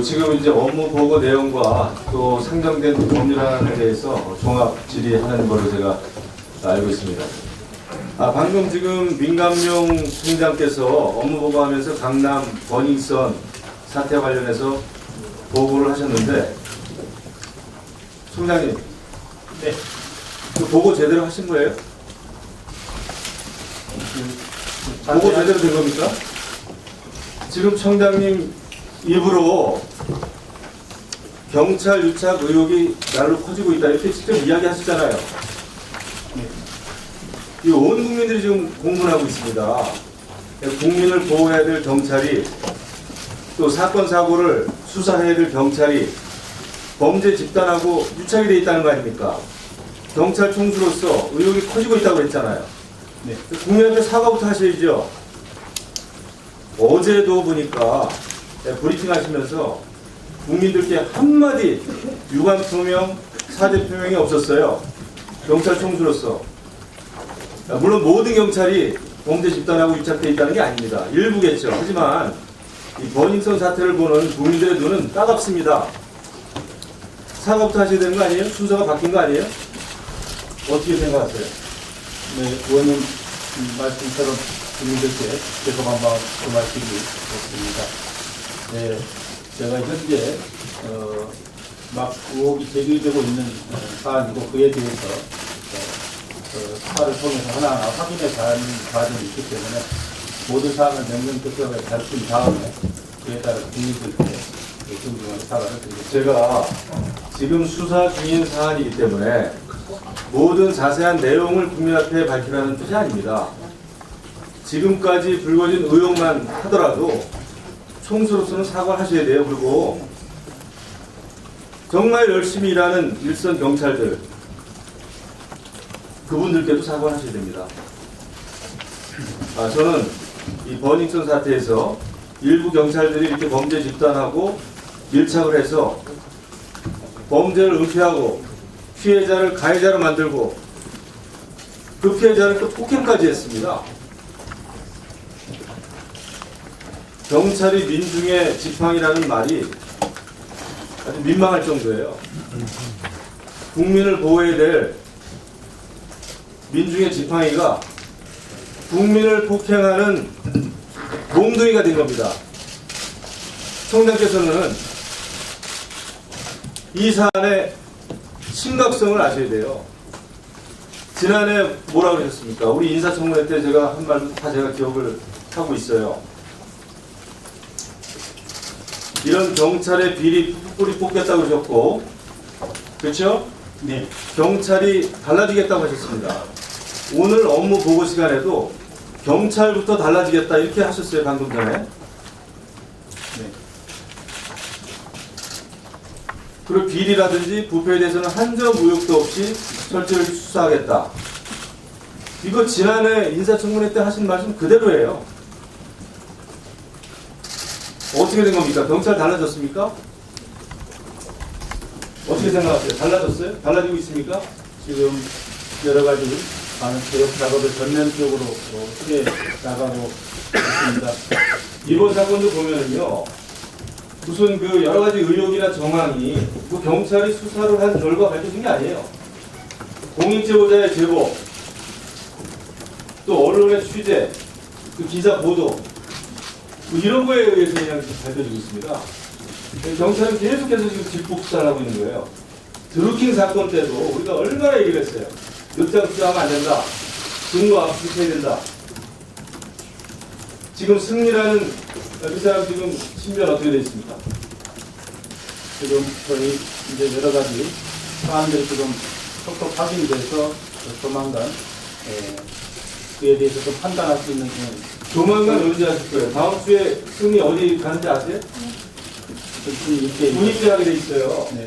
지금 이제 업무 보고 내용과 또 상정된 법률안에 대해서 종합 질의하는 걸로 제가 알고 있습니다. 방금 지금 민감용 총장께서 업무 보고하면서 강남 버닝썬 사태 관련해서 보고를 하셨는데, 총장님, 네. 그 보고 제대로 하신 거예요? 보고 제대로 된 겁니까? 지금 청장님 입으로 경찰 유착 의혹이 날로 커지고 있다 이렇게 직접 이야기하셨잖아요. 이 온 국민들이 지금 공분하고 있습니다. 국민을 보호해야 될 경찰이, 또 사건 사고를 수사해야 될 경찰이 범죄 집단하고 유착이 돼 있다는 거 아닙니까? 경찰 총수로서 의혹이 커지고 있다고 했잖아요. 네. 국민한테 사과부터 하셔야죠. 어제도 보니까 브리핑 하시면서 국민들께 한마디 유감 표명, 사죄 표명이 없었어요. 경찰 총수로서. 물론 모든 경찰이 범죄 집단하고 유착되어 있다는 게 아닙니다. 일부겠죠. 하지만 이 버닝썬 사태를 보는 국민들의 눈은 따갑습니다. 사과부터 하셔야 되는 거 아니에요? 순서가 바뀐 거 아니에요? 어떻게 생각하세요? 네, 의원님 말씀처럼 국민들께 죄송한 마음 그 말씀이 없습니다. 네, 제가 현재 막 의혹이 제기되고 있는 사안이고 그에 대해서 수사를 통해서 하나하나 확인해서 하는 과정이 있기 때문에 모든 사안을 명명백백하게 밝힌 다음에 그에 따라 국민들께 정중하게 사과를 드리겠습니다. 제가 지금 수사 중인 사안이기 때문에 모든 자세한 내용을 국민 앞에 밝히라는 뜻이 아닙니다. 지금까지 불거진 의혹만 하더라도 총수로서는 사과하셔야 돼요. 그리고 정말 열심히 일하는 일선 경찰들, 그분들께도 사과하셔야 됩니다. 저는 이 버닝썬 사태에서 일부 경찰들이 이렇게 범죄 집단하고 밀착을 해서 범죄를 은폐하고 피해자를 가해자로 만들고 그 피해자를 또 폭행까지 했습니다. 경찰이 민중의 지팡이라는 말이 아주 민망할 정도예요. 국민을 보호해야 될 민중의 지팡이가 국민을 폭행하는 몽둥이가 된 겁니다. 총장께서는 이 사안의 심각성을 아셔야 돼요. 지난해 뭐라고 그러셨습니까? 우리 인사청문회 때 제가 한 말 다 제가 기억을 하고 있어요. 이런 경찰의 비리 뿌리 뽑겠다고 그러셨고, 그렇죠? 네. 경찰이 달라지겠다고 하셨습니다. 오늘 업무 보고 시간에도 경찰부터 달라지겠다 이렇게 하셨어요. 방금 전에. 네. 그리고 비리라든지 부패에 대해서는 한 점 의혹도 없이 철저히 수사하겠다. 이거 지난해 인사청문회 때 하신 말씀 그대로예요. 어떻게 된 겁니까? 경찰 달라졌습니까? 어떻게 생각하세요? 달라졌어요? 달라지고 있습니까? 지금 여러 가지 많은 개혁 작업을 전면적으로 크게 나가고 있습니다. 이번 사건도 보면은요, 무슨 그 여러 가지 의혹이나 정황이 그 경찰이 수사를 한 결과 밝혀진 게 아니에요. 공익제보자의 제보, 또 언론의 취재, 그 기사 보도, 뭐 이런 거에 의해서 그냥 밝혀지고 있습니다. 경찰은 계속해서 지금 뒷북 수사를 하고 있는 거예요. 드루킹 사건 때도 우리가 얼마나 얘기를 했어요. 늑장 수사하면 안 된다. 증거 압수해야 된다. 지금 승리라는 이 사람 지금 신변 어떻게 되어 있습니까? 지금 저희 이제 여러 가지 사안들이 지금 톡톡 확인이 돼서 조만간 그에 대해서 좀 판단할 수 있는 조만간 언제 하실 거예요? 다음 주에 승리 어디 가는지 아세요? 좀 있게 분입대하게 돼 있어요. 네.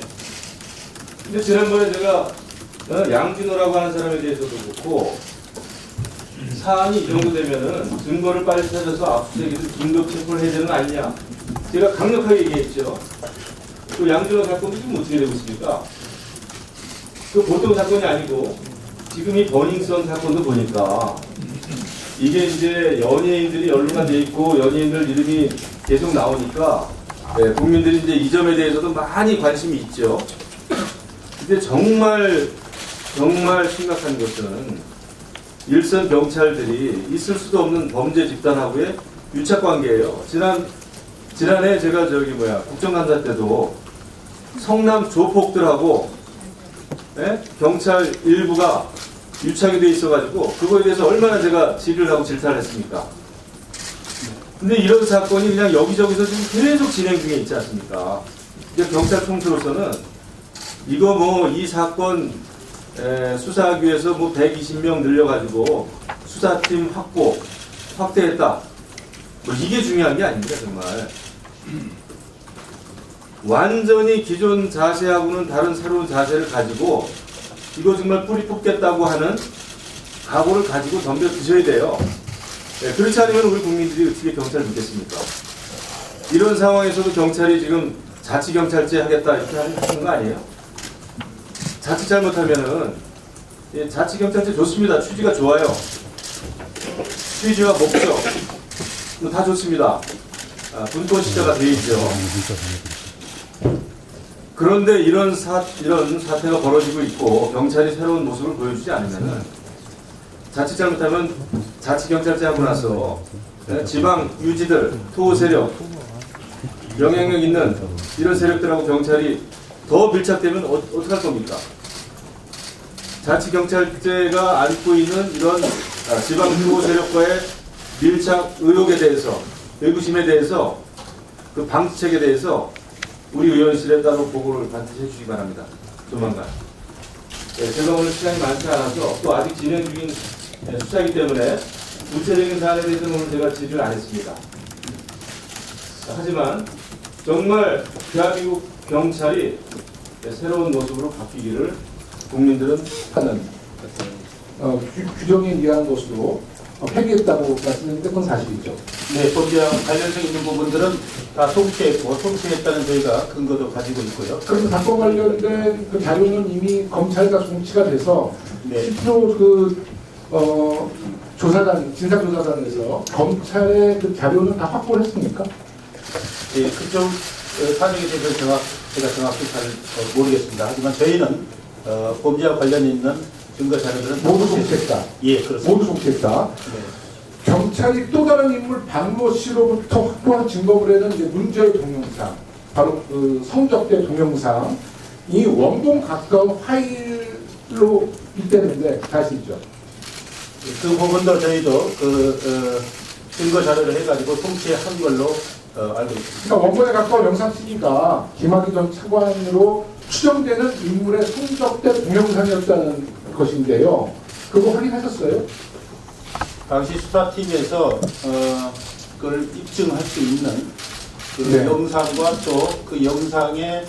근데 지난번에 제가 양진호라고 하는 사람에 대해서도 그렇고 사안이 이 정도 되면은 증거를 빨리 찾아서 압수수색에서 긴급 체포를 해야 되는 거 아니냐. 제가 강력하게 얘기했죠. 그 양진호 사건도 지금 어떻게 되고 있습니까? 그 보통 사건이 아니고 지금 이 버닝썬 사건도 보니까 이게 이제 연예인들이 연루가 돼 있고 연예인들 이름이 계속 나오니까 네, 국민들이 이제 이 점에 대해서도 많이 관심이 있죠. 근데 정말 심각한 것은 일선 경찰들이 있을 수도 없는 범죄 집단하고의 유착 관계예요. 지난해 제가 국정감사 때도 성남 조폭들하고 경찰 일부가 유착이 돼 있어가지고 그거에 대해서 얼마나 제가 질의를 하고 질타를 했습니까? 근데 이런 사건이 그냥 여기저기서 지금 계속 진행 중에 있지 않습니까? 이제 경찰 총수로서는 이거 이 사건 수사하기 위해서 120명 늘려가지고 수사팀 확대했다. 이게 중요한 게 아닙니다, 정말. 완전히 기존 자세하고는 다른 새로운 자세를 가지고 이거 정말 뿌리 뽑겠다고 하는 각오를 가지고 덤벼 드셔야 돼요. 그렇지 않으면 우리 국민들이 어떻게 경찰을 믿겠습니까? 이런 상황에서도 경찰이 지금 자치경찰제 하겠다 이렇게 하는 거 아니에요? 자칫 잘못하면은 자치경찰제 좋습니다. 취지가 좋아요. 취지와 목적 다 좋습니다. 분권 시대가 되어 있죠. 그런데 이런 사태가 벌어지고 있고 경찰이 새로운 모습을 보여주지 않으면은 자칫 잘못하면 자치경찰제 하고 나서 지방 유지들, 투호 세력, 영향력 있는 이런 세력들하고 경찰이 더 밀착되면 어떡할 겁니까? 자치경찰제가 안고 있는 이런 지방 투호 세력과의 밀착 의혹에 대해서, 의구심에 대해서, 그 방지책에 대해서 우리 의원실에 따로 보고를 반드시 해주시기 바랍니다. 조만간. 제가 오늘 시간이 많지 않아서 또 아직 진행 중인 수사이기 때문에 구체적인 사안에 대해서는 오늘 제가 질의를 안 했습니다. 하지만 정말 대한민국 경찰이 새로운 모습으로 바뀌기를 국민들은 하는 규정에 의한 것으로 폐기했다고 말씀드렸는데 그건 사실이죠. 네, 범죄와 관련성 있는 부분들은 다 송치했고 송치했다는 저희가 근거도 가지고 있고요. 그래서 사건 관련된 그 자료는 이미 검찰과 송치가 돼서 네. 실제로 조사단, 진상조사단에서 검찰의 그 자료는 다 확보를 했습니까? 예, 그쪽 사정에 대해서 제가 정확히 잘 모르겠습니다. 하지만 저희는 범죄와 관련 있는 증거 자료들은 모두 송치했다. 예, 그렇습니다. 모두 송치했다. 네. 경찰이 또 다른 인물 박모 씨로부터 확보한 증거물에는 이제 문제의 동영상, 바로 그 성적대 동영상이 원본 가까운 파일로 있다는데 사실이죠. 그 부분도 저희도 증거 자료를 해가지고 송치한 걸로 알고 있습니다. 그러니까 원본에 가까운 영상 CD가 김학의 전 차관으로 추정되는 인물의 성적대 동영상이었다는 것인데요. 그거 확인하셨어요? 당시 수사팀에서 그걸 입증할 수 있는 그 네. 영상과 또 그 영상의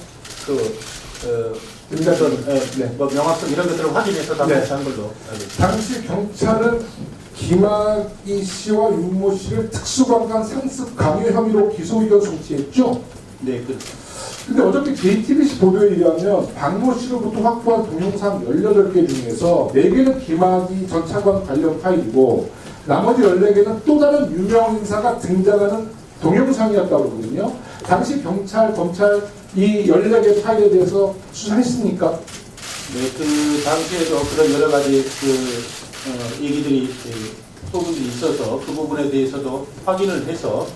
명확성 이런 것들을 확인해서 답변한 걸로 알고 있습니다. 당시 경찰은 김학의 씨와 윤모 씨를 특수강간 상습 강요 혐의로 기소 의견 송치했죠. 네, 그렇습니다. 근데 어저께 JTBC 보도에 의하면 박모 씨로부터 확보한 동영상 18개 중에서 4개는 김학의 전 차관 관련 파일이고 나머지 14개는 또 다른 유명 인사가 등장하는 동영상이었다고 그러거든요. 당시 경찰, 검찰 이 14개 파일에 대해서 수사했습니까? 네, 그 당시에도 그런 여러 가지 얘기들이 소문이 있어서 그 부분에 대해서도 확인을 해서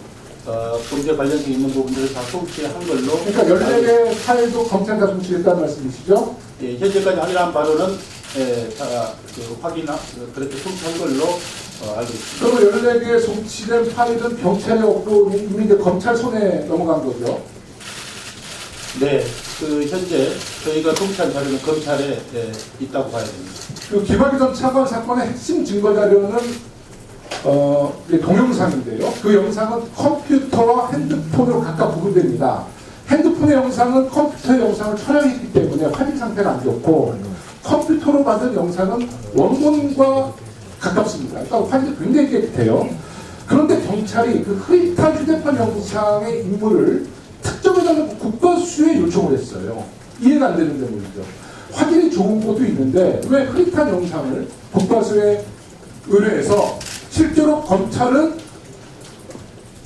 범죄 관련성 있는 부분들을 다 송치한 걸로. 그러니까 14개 파일도 검찰과 송치했다는 말씀이시죠? 예, 현재까지 확인한 바로는 그렇게 송치한 걸로 알고 있습니다. 그럼 14개 송치된 파일은 경찰에 없고 이미 이제 검찰 손에 넘어간 거죠? 네, 현재 저희가 송치한 자료는 검찰에 있다고 봐야 됩니다. 그 김학의 전 차관 사건의 핵심 증거 자료는 동영상인데요. 그 영상은 컴퓨터와 핸드폰으로 각각 구분됩니다. 핸드폰의 영상은 컴퓨터의 영상을 촬영했기 때문에 확인 상태가 안 좋고 컴퓨터로 받은 영상은 원본과 가깝습니다. 그러니까 확인이 굉장히 깨끗해요. 그런데 경찰이 그 흐릿한 휴대폰 영상의 인물을 특정해달라고 국가수에 요청을 했어요. 이해가 안 되는데 말이죠. 확인이 좋은 것도 있는데 왜 흐릿한 영상을 국가수에 의뢰해서 실제로 검찰은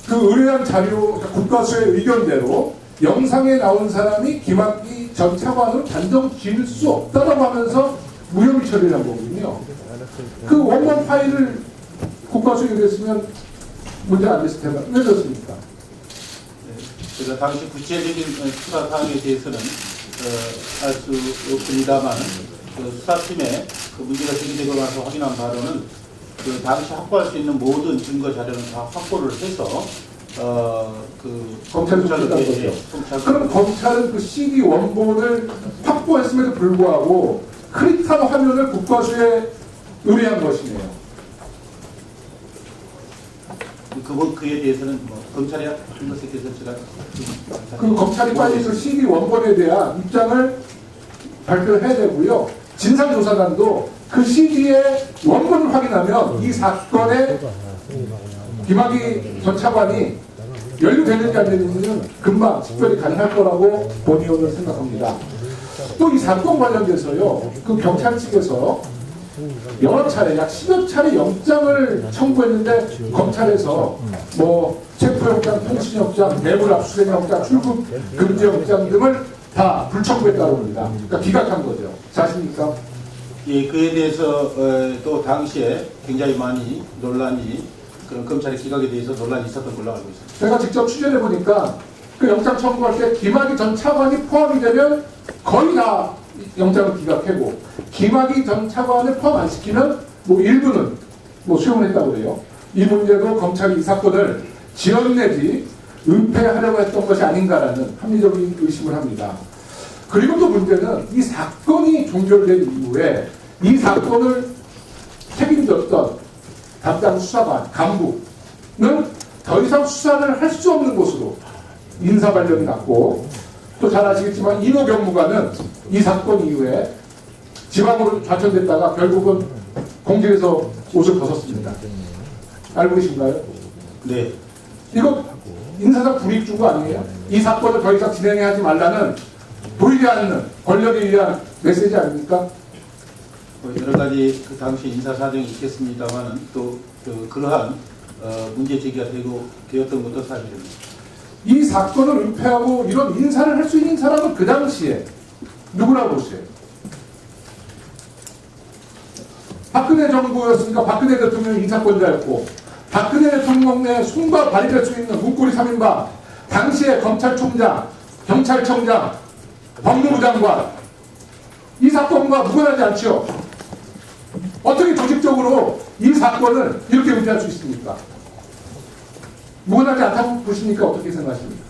그 의뢰한 자료, 국가수의 의견대로 영상에 나온 사람이 김학의 전 차관으로 단정 지을 수 없다라고 하면서 무혐의 처리를 한 거거든요. 그 원본 파일을 국가수에 의뢰했으면 문제가 안 됐을 텐데 왜 그렇습니까? 제가 당시 구체적인 수사 사항에 대해서는 알 수 없습니다만 그 수사팀에 그 문제가 제기되고 나서 확인한 바로는 그 당시 확보할 수 있는 모든 증거 자료는 다 확보를 해서 그 검찰에 송치한 거죠. 그럼 검찰은 그 CD 원본을 확보했음에도 불구하고 크리탈 화면을 국가수에 의뢰한 것이네요. 그에 대해서는 뭐 검찰이 한 것에 대해서 제가 그 검찰이 빨리 그 CD 원본에 대한 입장을 발표해야 되고요. 진상조사단도 그 CD의 원본을 확인하면 이 사건에 김학의 전 차관이 연루되는지 안 되는지는 금방 특별히 가능할 거라고 본의원은 생각합니다. 또 이 사건 관련돼서요, 그 경찰 측에서 여러 차례, 약 10여 차례 영장을 청구했는데 검찰에서 뭐 체포영장, 통신영장, 뇌물 압수수색영장, 출국 금지영장 등을 다 불청구했다고 합니다. 그러니까 기각한 거죠. 자십니까? 예, 그에 대해서 또 당시에 굉장히 많이 논란이 그런 검찰의 기각에 대해서 논란이 있었던 걸로 알고 있습니다. 제가 직접 취재해 보니까 그 영장 청구할 때 김학의 전 차관이 포함이 되면 거의 다 영장을 기각하고 김학의 전 차관을 포함 안 시키면 뭐 일부는 뭐 수용을 했다고 그래요. 이 문제도 검찰이 이 사건을 지연 내지 은폐하려고 했던 것이 아닌가라는 합리적인 의심을 합니다. 그리고 또 문제는 이 사건이 종결된 이후에 이 사건을 책임졌던 담당 수사관, 간부는 더 이상 수사를 할 수 없는 곳으로 인사 발령이 났고 또 잘 아시겠지만 이모 경무관은 이 사건 이후에 지방으로 좌천됐다가 결국은 공직에서 옷을 벗었습니다. 알고 계신가요? 네. 이거 인사상 불이익 준 거 아니에요? 이 사건을 더 이상 진행하지 말라는 보이지 않는 권력에 의한 메시지 아닙니까? 여러 가지 그 당시 인사 사정이 있겠습니다만은 또 그러한 문제 제기가 되었던 것도 사실입니다. 이 사건을 은폐하고 이런 인사를 할 수 있는 사람은 그 당시에 누구라고 보세요? 박근혜 정부였으니까 박근혜 대통령이 인사권자였고 박근혜 대통령 내 손과 발이 될 수 있는 문고리 3인방 당시의 검찰총장, 경찰청장, 법무부 장관 이 사건과 무관하지 않죠. 어떻게 조직적으로 이 사건을 이렇게 은폐할 수 있습니까? 무관하지 않다고 보십니까? 어떻게 생각하십니까?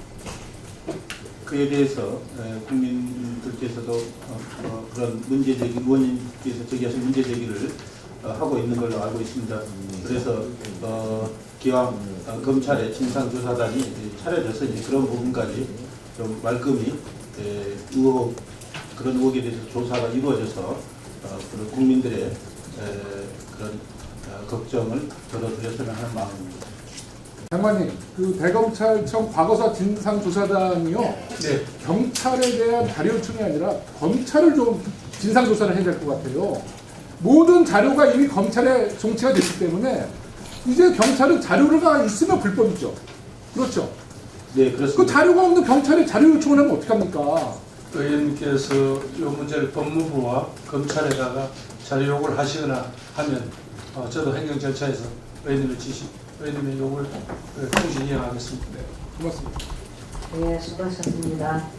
그에 대해서 국민들께서도 그런 문제 제기, 의원님께서 제기하신 문제 제기를 하고 있는 걸로 알고 있습니다. 그래서 기왕 검찰의 진상조사단이 차려져서 이제 그런 부분까지 좀 말끔히 그런 의혹에 대해서 조사가 이루어져서 그런 국민들의 그런 걱정을 덜어드렸으면 하는 마음입니다. 장관님, 그 대검찰청 과거사 진상조사단이요. 네. 경찰에 대한 자료 요청이 아니라 검찰을 좀 진상조사를 해야 될 것 같아요. 모든 자료가 이미 검찰에 송치가 됐기 때문에 이제 경찰은 자료가 있으면 불법이죠. 그렇죠? 네, 그렇습니다. 그 자료가 없는 경찰에 자료 요청을 하면 어떡합니까? 의원님께서 이 문제를 법무부와 검찰에다가 자료 요구를 하시거나 하면 저도 행정 절차에서 의원님의 지시, 의원님의 요구를 통신 이행하겠습니다. 고맙습니다. 네, 수고하셨습니다.